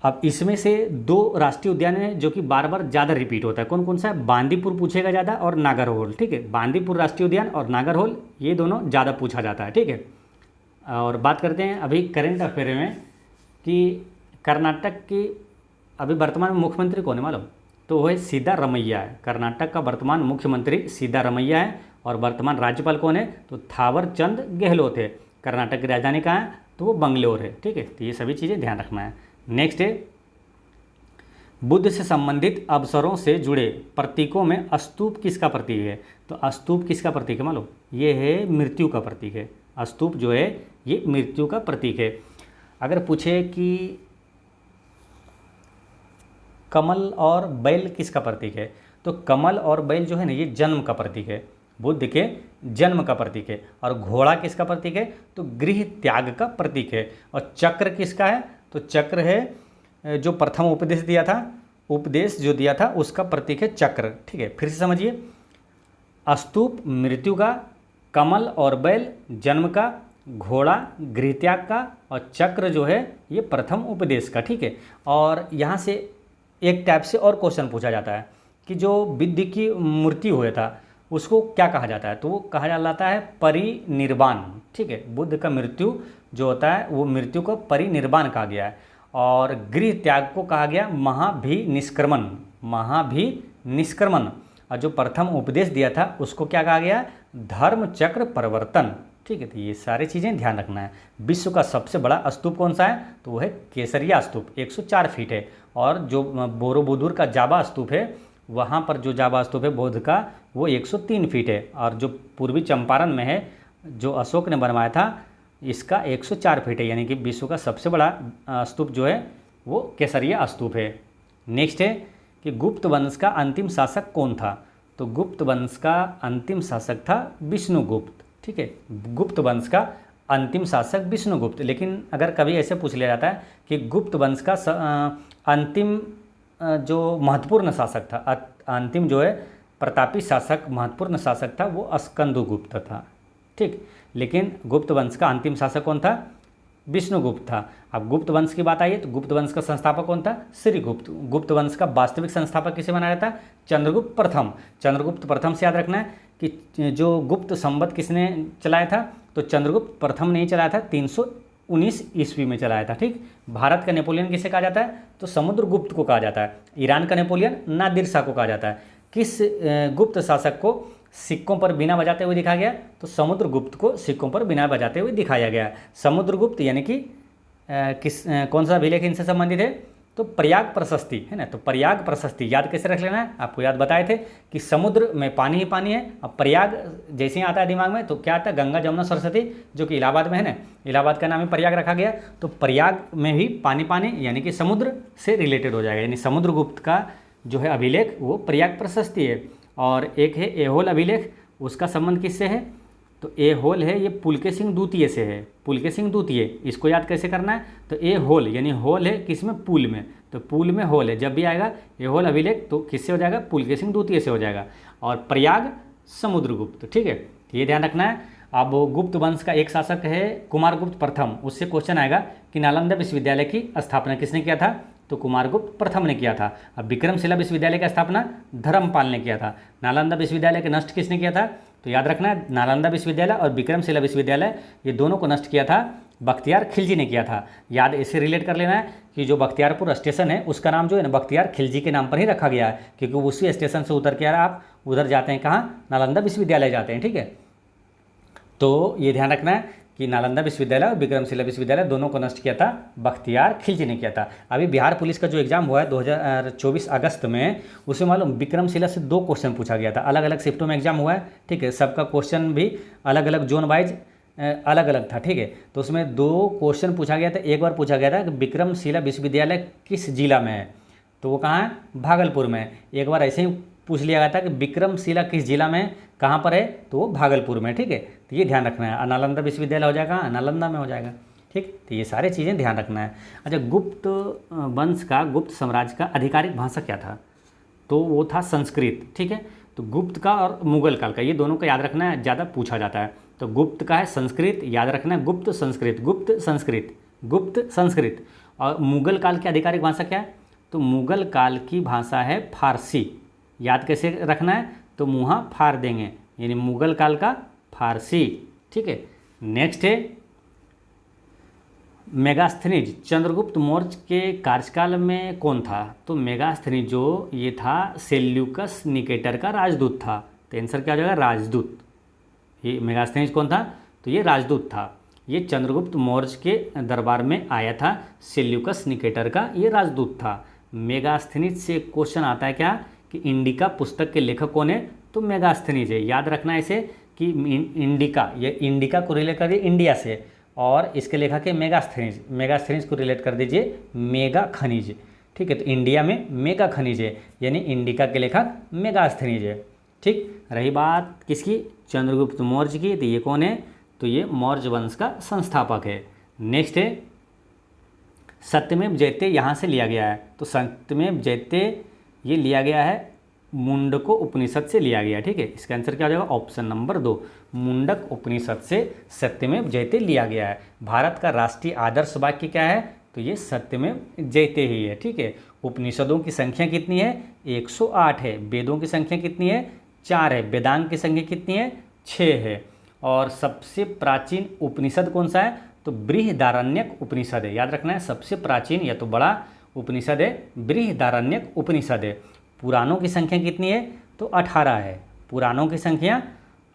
अब इसमें से 2 राष्ट्रीय उद्यान हैं जो कि बार बार ज़्यादा रिपीट होता है। कौन कौन सा है, बांदीपुर पूछेगा ज़्यादा और नागरहोल। ठीक है, बांदीपुर राष्ट्रीय उद्यान और नागरहोल ये दोनों ज़्यादा पूछा जाता है। ठीक है, और बात करते हैं अभी करेंट अफेयर में कि कर्नाटक की अभी वर्तमान मुख्यमंत्री कौन है मालूम, तो वह सिद्धारमैया है। कर्नाटक का वर्तमान मुख्यमंत्री सिद्धारमैया है। और वर्तमान राज्यपाल कौन है, तो थावरचंद गहलोत है। कर्नाटक की राजधानी कहाँ है, तो वो बंगलोर है। ठीक है, तो ये सभी चीज़ें ध्यान रखना है। नेक्स्ट है, बुद्ध से संबंधित अवसरों से जुड़े प्रतीकों में स्तूप किसका प्रतीक है, तो स्तूप किसका प्रतीक है मालूम, ये है मृत्यु का प्रतीक है। स्तूप जो है ये मृत्यु का प्रतीक है। अगर पूछे कि कमल और बैल किसका प्रतीक है, तो कमल और बैल जो है ना ये जन्म का प्रतीक है, बुद्ध के जन्म का प्रतीक है। और घोड़ा किसका प्रतीक है, तो गृह त्याग का प्रतीक है। और चक्र किसका है, तो चक्र है जो प्रथम उपदेश दिया था, उपदेश जो दिया था उसका प्रतीक है चक्र। ठीक है, फिर से समझिए, स्तूप मृत्यु का, कमल और बैल जन्म का, घोड़ा गृहत्याग का और चक्र जो है ये प्रथम उपदेश का। ठीक है, और यहाँ से एक टाइप से और क्वेश्चन पूछा जाता है कि जो बुद्ध की मूर्ति हुआ था उसको क्या कहा जाता है, तो वो कहा जाता है परिनिर्वाण। ठीक है, बुद्ध का मृत्यु जो होता है वो मृत्यु को परिनिर्वाण कहा गया है। और गृह त्याग को कहा गया महाभिनिष्क्रमण, महाभिनिष्क्रमण। और जो प्रथम उपदेश दिया था उसको क्या कहा गया, धर्म चक्र परिवर्तन। ठीक है, तो ये सारी चीज़ें ध्यान रखना है। विश्व का सबसे बड़ा स्तूप कौन सा है, तो वो है केसरिया स्तूप, 104 फीट है। और जो बोरोबुदुर का जाबा स्तूप है, वहाँ पर जो जाबा स्तूप है बौद्ध का, वो 103 फीट है। और जो पूर्वी चंपारण में है जो अशोक ने बनवाया था, इसका 104 फीट है। यानी कि विश्व का सबसे बड़ा स्तूप जो है वो केसरिया स्तूप है। नेक्स्ट है कि गुप्त वंश का अंतिम शासक कौन था, तो गुप्त वंश का अंतिम शासक था विष्णुगुप्त। ठीक है, गुप्त वंश का अंतिम शासक विष्णुगुप्त। लेकिन अगर कभी ऐसे पूछ लिया जाता है कि गुप्त वंश का अंतिम जो महत्वपूर्ण शासक था, अंतिम जो है प्रतापी शासक महत्वपूर्ण शासक था, वो स्कंदगुप्त था। ठीक, लेकिन गुप्त वंश का अंतिम शासक कौन था, विष्णुगुप्त था। अब गुप्त वंश की बात आई है तो गुप्त वंश का संस्थापक कौन था? श्रीगुप्त। गुप्त वंश का वास्तविक संस्थापक किसे माना जाता है? चंद्रगुप्त प्रथम। चंद्रगुप्त प्रथम से याद रखना है कि जो गुप्त संवत किसने चलाया था? तो चंद्रगुप्त प्रथम ने ही चलाया था, 319 ईस्वी में चलाया था। ठीक। भारत का नेपोलियन किसे कहा जाता है? तो समुद्रगुप्त को कहा जाता है। ईरान का नेपोलियन नादिर शाह को कहा जाता है। किस गुप्त शासक को सिक्कों पर बिना बजाते हुए दिखाया गया? तो समुद्रगुप्त को सिक्कों पर बिना बजाते हुए दिखाया गया। समुद्रगुप्त यानी कि कौन सा अभिलेख इनसे संबंधित है? तो प्रयाग प्रशस्ति है ना। तो प्रयाग प्रशस्ति याद कैसे रख लेना है? आपको याद बताए थे कि समुद्र में पानी ही पानी है। अब प्रयाग जैसे ही आता है दिमाग में तो क्या आता है? गंगा जमुना सरस्वती, जो कि इलाहाबाद में है ना। इलाहाबाद का नाम ही प्रयाग रखा गया। तो प्रयाग में भी पानी पानी यानी कि समुद्र से रिलेटेड हो जाएगा। यानी समुद्रगुप्त का जो है अभिलेख वो प्रयाग प्रशस्ति है। और एक है ऐहोल अभिलेख, उसका संबंध किससे है? तो ऐहोल है ये पुलकेशिन द्वितीय से है। पुलकेशिन द्वितीय, इसको याद कैसे करना है? तो ऐहोल यानी होल है किसमें? पुल में। तो पुल में होल है, जब भी आएगा ऐहोल अभिलेख तो किससे हो जाएगा? पुलकेशिन द्वितीय से हो जाएगा। और प्रयाग समुद्रगुप्त। ठीक है, ये ध्यान रखना है। अब गुप्त वंश का एक शासक है कुमारगुप्त प्रथम। उससे क्वेश्चन आएगा कि नालंदा विश्वविद्यालय की स्थापना किसने किया था? तो कुमारगुप्त प्रथम ने किया था। अब विक्रमशिला विश्वविद्यालय की स्थापना धर्मपाल ने किया था। नालंदा विश्वविद्यालय के नष्ट किसने किया था? तो याद रखना है, नालंदा विश्वविद्यालय और विक्रमशिला विश्वविद्यालय ये दोनों को नष्ट किया था बख्तियार खिलजी ने किया था। याद ऐसे रिलेट कर लेना है कि जो बख्तियारपुर स्टेशन है उसका नाम जो है ना बख्तियार खिलजी के नाम पर ही रखा गया है, क्योंकि उसी स्टेशन से उतर के आप उधर जाते हैं, कहाँ? नालंदा विश्वविद्यालय जाते हैं। ठीक है, तो ये ध्यान रखना है कि नालंदा विश्वविद्यालय और विक्रमशिला विश्वविद्यालय दोनों को नष्ट किया था बख्तियार खिलजी ने किया था। अभी बिहार पुलिस का जो एग्जाम हुआ है 2024 अगस्त में, उसमें मालूम विक्रमशिला से 2 क्वेश्चन पूछा गया था। अलग अलग शिफ्टों में एग्जाम हुआ है। ठीक है, सबका क्वेश्चन भी अलग अलग जोन वाइज अलग अलग था। ठीक है, तो उसमें 2 क्वेश्चन पूछा गया था। एक बार पूछा गया था कि विक्रमशिला विश्वविद्यालय किस जिला में है? तो वो कहाँ है? भागलपुर में। एक बार ऐसे ही पूछ लिया गया था कि विक्रमशिला किस जिला में, कहाँ पर है? तो वो भागलपुर में। ठीक है, तो ये ध्यान रखना है। नालंदा विश्वविद्यालय हो जाएगा, नालंदा में हो जाएगा। ठीक, तो ये सारी चीज़ें ध्यान रखना है। अच्छा, गुप्त वंश का, गुप्त साम्राज्य का आधिकारिक भाषा क्या था? तो वो था संस्कृत। ठीक है, तो गुप्त का और मुगल काल का, ये दोनों का याद रखना है, ज़्यादा पूछा जाता है। तो गुप्त का है संस्कृत, याद रखना है, गुप्त संस्कृत, गुप्त संस्कृत, गुप्त संस्कृत। और मुगल काल की आधिकारिक भाषा क्या है? तो मुगल काल की भाषा है फारसी। याद कैसे रखना है? तो मुँहा फाड़ देंगे, यानी मुगल काल का फारसी। ठीक है, नेक्स्ट है मेगास्थनीज। चंद्रगुप्त मौर्य के कार्यकाल में कौन था? तो मेगास्थनीज जो ये था सेल्यूकस निकेटर का राजदूत था। तो आंसर क्या हो जाएगा? राजदूत। ये मेगास्थनीज कौन था? तो ये राजदूत था। ये चंद्रगुप्त मौर्य के दरबार में आया था। सेल्यूकस निकेटर का ये राजदूत था। मेगास्थनीज से क्वेश्चन आता है क्या कि इंडिका पुस्तक के लेखक कौन है? तो मेगास्थनीज है। याद रखना है इसे कि इंडिका, ये इंडिका को रिलेट कर दिए इंडिया से, और इसके लेखक है मेगास्थनीज। मेगास्थनीज को रिलेट कर दीजिए मेगा खनिज। ठीक है, तो इंडिया में मेगा खनिज है, यानी इंडिका के लेखक मेगास्थनीज है। ठीक, रही बात किसकी? चंद्रगुप्त मौर्य की। तो ये कौन है? तो ये मौर्य वंश का संस्थापक है। नेक्स्ट है सत्यमेव जयते, यहाँ से लिया गया है। तो सत्यमेव जयते ये लिया गया है मुंडको उपनिषद से लिया गया। ठीक है, इसका आंसर क्या हो जाएगा? ऑप्शन नंबर 2, मुंडक उपनिषद से सत्यमेव जयते लिया गया है। भारत का राष्ट्रीय आदर्श वाक्य क्या है? तो ये सत्यमेव जयते ही है। ठीक है, उपनिषदों की संख्या कितनी है? 108 है। वेदों की संख्या कितनी है? 4 है। वेदांग की संख्या कितनी है? 6 है। और सबसे प्राचीन उपनिषद कौन सा है? तो बृहदारण्यक उपनिषद है। याद रखना है, सबसे प्राचीन या तो बड़ा उपनिषद है बृहदारण्यक उपनिषद है। पुराणों की संख्या कितनी है? तो 18 है। पुराणों की संख्या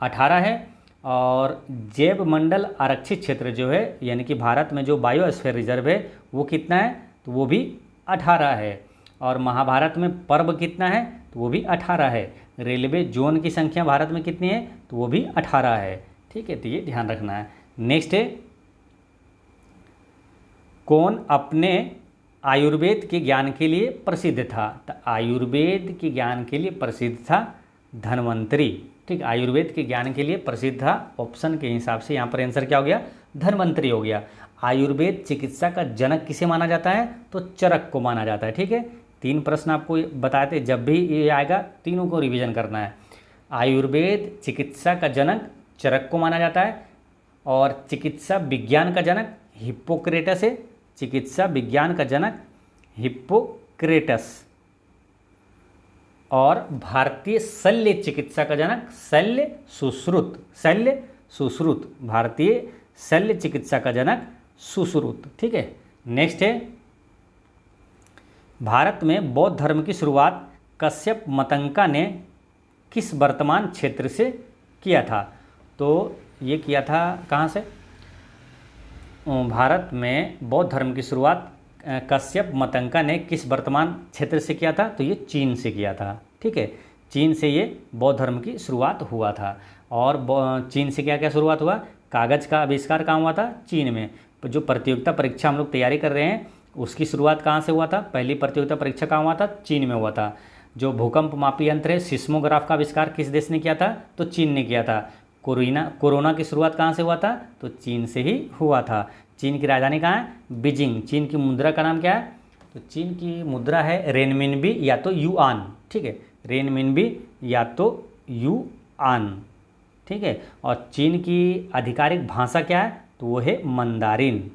18 है। और जैव मंडल आरक्षित क्षेत्र जो है, यानी कि भारत में जो बायोस्फीयर रिजर्व है वो कितना है? तो वो भी 18 है। और महाभारत में पर्व कितना है? तो वो भी 18 है। रेलवे जोन की संख्या भारत में कितनी है? तो वो भी 18 है। ठीक है, तो ये ध्यान रखना है। नेक्स्ट है कौन अपने आयुर्वेद के ज्ञान के लिए प्रसिद्ध था? तो आयुर्वेद के ज्ञान के लिए प्रसिद्ध था धन्वंतरी। ठीक, आयुर्वेद के ज्ञान के लिए प्रसिद्ध था। ऑप्शन के हिसाब से यहाँ पर आंसर क्या हो गया? धन्वंतरी हो गया। आयुर्वेद चिकित्सा का जनक किसे माना जाता है? तो चरक को माना जाता है। ठीक है, 3 प्रश्न आपको बताए थे, जब भी ये आएगा तीनों को रिवीजन करना है। आयुर्वेद चिकित्सा का जनक चरक को माना जाता है, और चिकित्सा विज्ञान का जनक हिप्पोक्रेटस है, चिकित्सा विज्ञान का जनक हिप्पोक्रेटस। और भारतीय शल्य चिकित्सा का जनक शल्य सुश्रुत, भारतीय शल्य चिकित्सा का जनक सुश्रुत। ठीक है, नेक्स्ट है, भारत में बौद्ध धर्म की शुरुआत कश्यप मतंका ने किस वर्तमान क्षेत्र से किया था? तो ये किया था कहाँ से? भारत में बौद्ध धर्म की शुरुआत कश्यप मतंका ने किस वर्तमान क्षेत्र से किया था? तो ये चीन से किया था। ठीक है, चीन से ये बौद्ध धर्म की शुरुआत हुआ था। और चीन से क्या क्या शुरुआत हुआ? कागज़ का आविष्कार कहाँ हुआ था? चीन में। जो प्रतियोगिता परीक्षा हम लोग तैयारी कर रहे हैं उसकी शुरुआत कहाँ से हुआ था? पहली प्रतियोगिता परीक्षा कहाँ हुआ था? चीन में हुआ था। जो भूकंप मापी यंत्र है सिस्मोग्राफ का आविष्कार किस देश ने किया था? तो चीन ने किया था। कोरोना की शुरुआत कहाँ से हुआ था? तो चीन से ही हुआ था। चीन की राजधानी कहाँ है? बीजिंग। चीन की मुद्रा का नाम क्या है? तो चीन की मुद्रा है रेनमिनबी या तो युआन। ठीक है, रेनमिनबी या तो युआन। ठीक है, और चीन की आधिकारिक भाषा क्या है? तो वो है मंदारिन।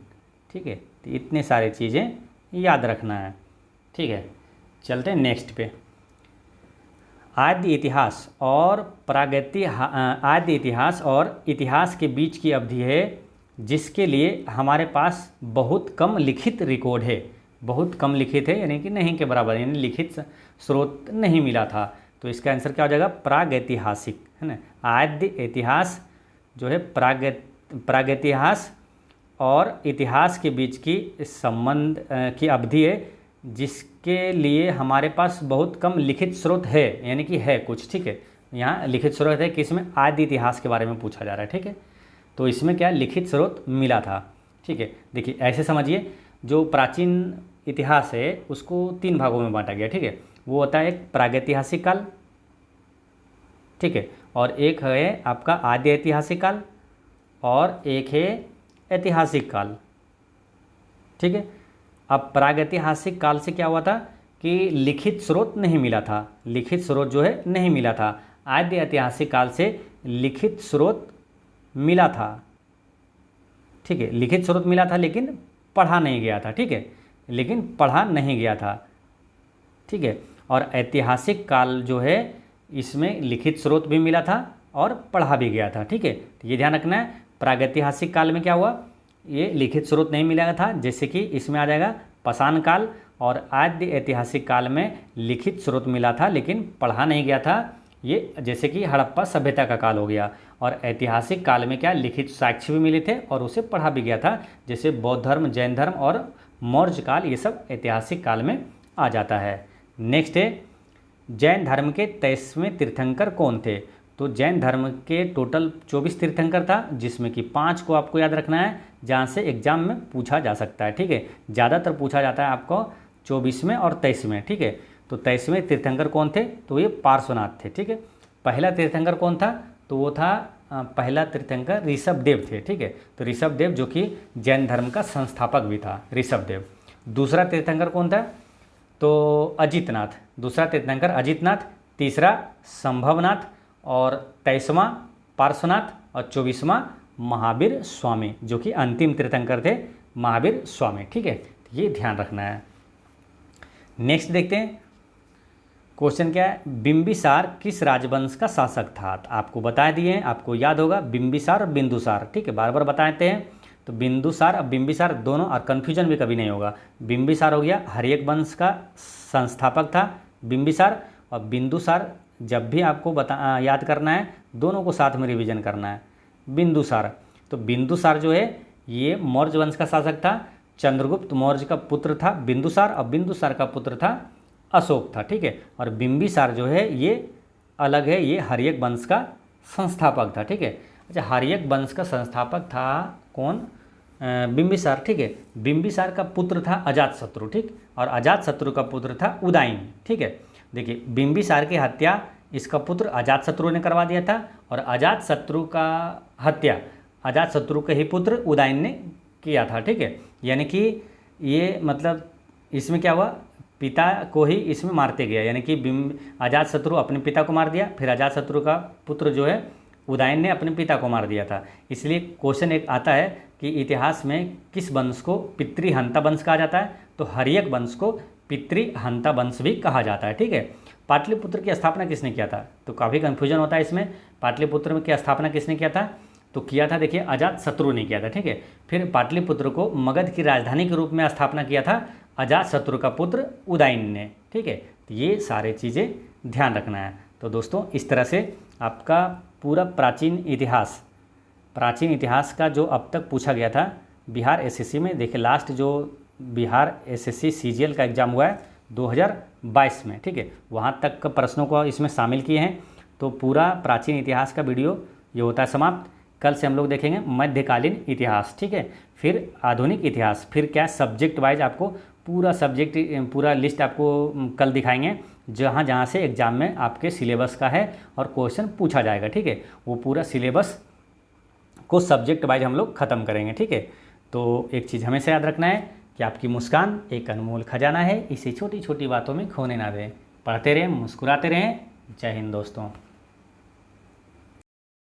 ठीक है, तो इतने सारे चीज़ें याद रखना है। ठीक है, चलते हैं नेक्स्ट पे। आदि इतिहास और इतिहास के बीच की अवधि है जिसके लिए हमारे पास बहुत कम लिखित रिकॉर्ड है। बहुत कम लिखित है यानी कि नहीं के बराबर, यानी लिखित स्रोत नहीं मिला था। तो इसका आंसर क्या हो जाएगा? प्रागैतिहासिक, है ना। आद्य इतिहास जो है प्रागैतिहास और इतिहास के बीच की संबंध की अवधि है जिसके लिए हमारे पास बहुत कम लिखित स्रोत है, यानी कि है कुछ। ठीक है, यहाँ लिखित स्रोत है किसमें? आदि इतिहास के बारे में पूछा जा रहा है। ठीक है, तो इसमें क्या लिखित स्रोत मिला था। ठीक है, देखिए ऐसे समझिए, जो प्राचीन इतिहास है उसको 3 भागों में बांटा गया। ठीक है, वो होता है एक प्रागैतिहासिक काल, ठीक है, और एक है आपका आदि ऐतिहासिक काल, और एक है ऐतिहासिक काल। ठीक है, अब प्रागैतिहासिक काल से क्या हुआ था कि लिखित स्रोत नहीं मिला था, लिखित स्रोत जो है नहीं मिला था। आद्य ऐतिहासिक काल से लिखित स्रोत मिला था। ठीक है, लिखित स्रोत मिला था लेकिन पढ़ा नहीं गया था। ठीक है, लेकिन पढ़ा नहीं गया था। ठीक है, और ऐतिहासिक काल जो है इसमें लिखित स्रोत भी मिला था और पढ़ा भी गया था। ठीक है, तो ये ध्यान रखना है। प्रागैतिहासिक काल में क्या हुआ? ये लिखित स्रोत नहीं मिला था, जैसे कि इसमें आ जाएगा पाषाण काल। और आद्य ऐतिहासिक काल में लिखित स्रोत मिला था लेकिन पढ़ा नहीं गया था, ये जैसे कि हड़प्पा सभ्यता का काल हो गया। और ऐतिहासिक काल में क्या लिखित साक्ष्य भी मिले थे और उसे पढ़ा भी गया था, जैसे बौद्ध धर्म, जैन धर्म और मौर्य काल, ये सब ऐतिहासिक काल में आ जाता है। नेक्स्ट है, जैन धर्म के 23वें तीर्थंकर कौन थे? तो जैन धर्म के टोटल 24 तीर्थंकर था, जिसमें कि 5 को आपको याद रखना है, जहाँ से एग्जाम में पूछा जा सकता है। ठीक है, ज़्यादातर पूछा जाता है आपको 24वें और 23वें। ठीक है, तो 23वें तीर्थंकर कौन थे? तो ये पार्श्वनाथ थे। ठीक है, पहला तीर्थंकर कौन था? तो वो था पहला तीर्थंकर ऋषभदेव थे। ठीक है, तो ऋषभदेव जो कि जैन धर्म का संस्थापक भी था, ऋषभदेव। दूसरा तीर्थंकर कौन था? तो अजितनाथ, दूसरा तीर्थंकर अजितनाथ, तीसरा संभवनाथ, और 23वां पार्श्वनाथ, और 24वां महावीर स्वामी, जो कि अंतिम तीर्थंकर थे, महावीर स्वामी। ठीक है, ये ध्यान रखना है। नेक्स्ट देखते हैं, क्वेश्चन क्या है? बिंबिसार किस राजवंश का शासक था? आपको बता दिए हैं, आपको याद होगा बिंबिसार और बिंदुसार। ठीक है, बार बार बताते हैं। तो बिंदुसार और बिंबिसार दोनों, और कन्फ्यूजन भी कभी नहीं होगा। बिंबिसार हो गया हर्यक वंश का संस्थापक था बिंबिसार, और बिंदुसार जब भी आपको याद करना है दोनों को साथ में रिवीजन करना है। बिंदुसार, तो बिंदुसार जो है ये मौर्य वंश का शासक था, चंद्रगुप्त मौर्य का पुत्र था बिंदुसार, और बिंदुसार का पुत्र था अशोक था। ठीक है, और बिंबिसार जो है ये अलग है, ये हर्यक वंश का संस्थापक था। ठीक है, अच्छा, हर्यक वंश का संस्थापक था कौन? बिंबिसार। ठीक है, बिंबिसार का पुत्र था अजातशत्रु। ठीक, और अजातशत्रु का पुत्र था उदयन। ठीक है, देखिए बिंबिसार की हत्या इसका पुत्र अजातशत्रु ने करवा दिया था, और अजातशत्रु का हत्या अजातशत्रु के ही पुत्र उदयन ने किया था। ठीक है, यानी कि ये मतलब इसमें क्या हुआ, पिता को ही इसमें मारते गया, यानी कि अजातशत्रु अपने पिता को मार दिया, फिर अजातशत्रु का पुत्र जो है उदयन ने अपने पिता को मार दिया था। इसलिए क्वेश्चन एक आता है कि इतिहास में किस वंश को पितृहंता वंश कहा जाता है, तो हर्यक वंश को पितृहंता वंश भी कहा जाता है। ठीक है। पाटलिपुत्र की स्थापना किसने किया था, तो काफ़ी कन्फ्यूजन होता है इसमें। पाटलिपुत्र में की स्थापना किसने किया था, तो किया था देखिए अजातशत्रु ने किया था। ठीक है। फिर पाटलिपुत्र को मगध की राजधानी के रूप में स्थापना किया था अजातशत्रु का पुत्र उदयन ने। ठीक है। तो ये सारे चीज़ें ध्यान रखना है। तो दोस्तों इस तरह से आपका पूरा प्राचीन इतिहास का जो अब तक पूछा गया था बिहार एसएससी में, देखिए लास्ट जो बिहार एसएससी सीजीएल का एग्ज़ाम हुआ है 2022 में। ठीक है। वहाँ तक का प्रश्नों को इसमें शामिल किए हैं। तो पूरा प्राचीन इतिहास का वीडियो ये होता है समाप्त। कल से हम लोग देखेंगे मध्यकालीन इतिहास। ठीक है। फिर आधुनिक इतिहास, फिर क्या सब्जेक्ट वाइज आपको पूरा सब्जेक्ट पूरा लिस्ट आपको कल दिखाएंगे, जहाँ जहाँ से एग्ज़ाम में आपके सिलेबस का है और क्वेश्चन पूछा जाएगा। ठीक है। वो पूरा सिलेबस को सब्जेक्ट वाइज हम लोग ख़त्म करेंगे। ठीक है। तो एक चीज़ हमेशा याद रखना है कि आपकी मुस्कान एक अनमोल खजाना है, इसे छोटी छोटी बातों में खोने ना दें। पढ़ते रहें, मुस्कुराते रहें। जय हिंद दोस्तों।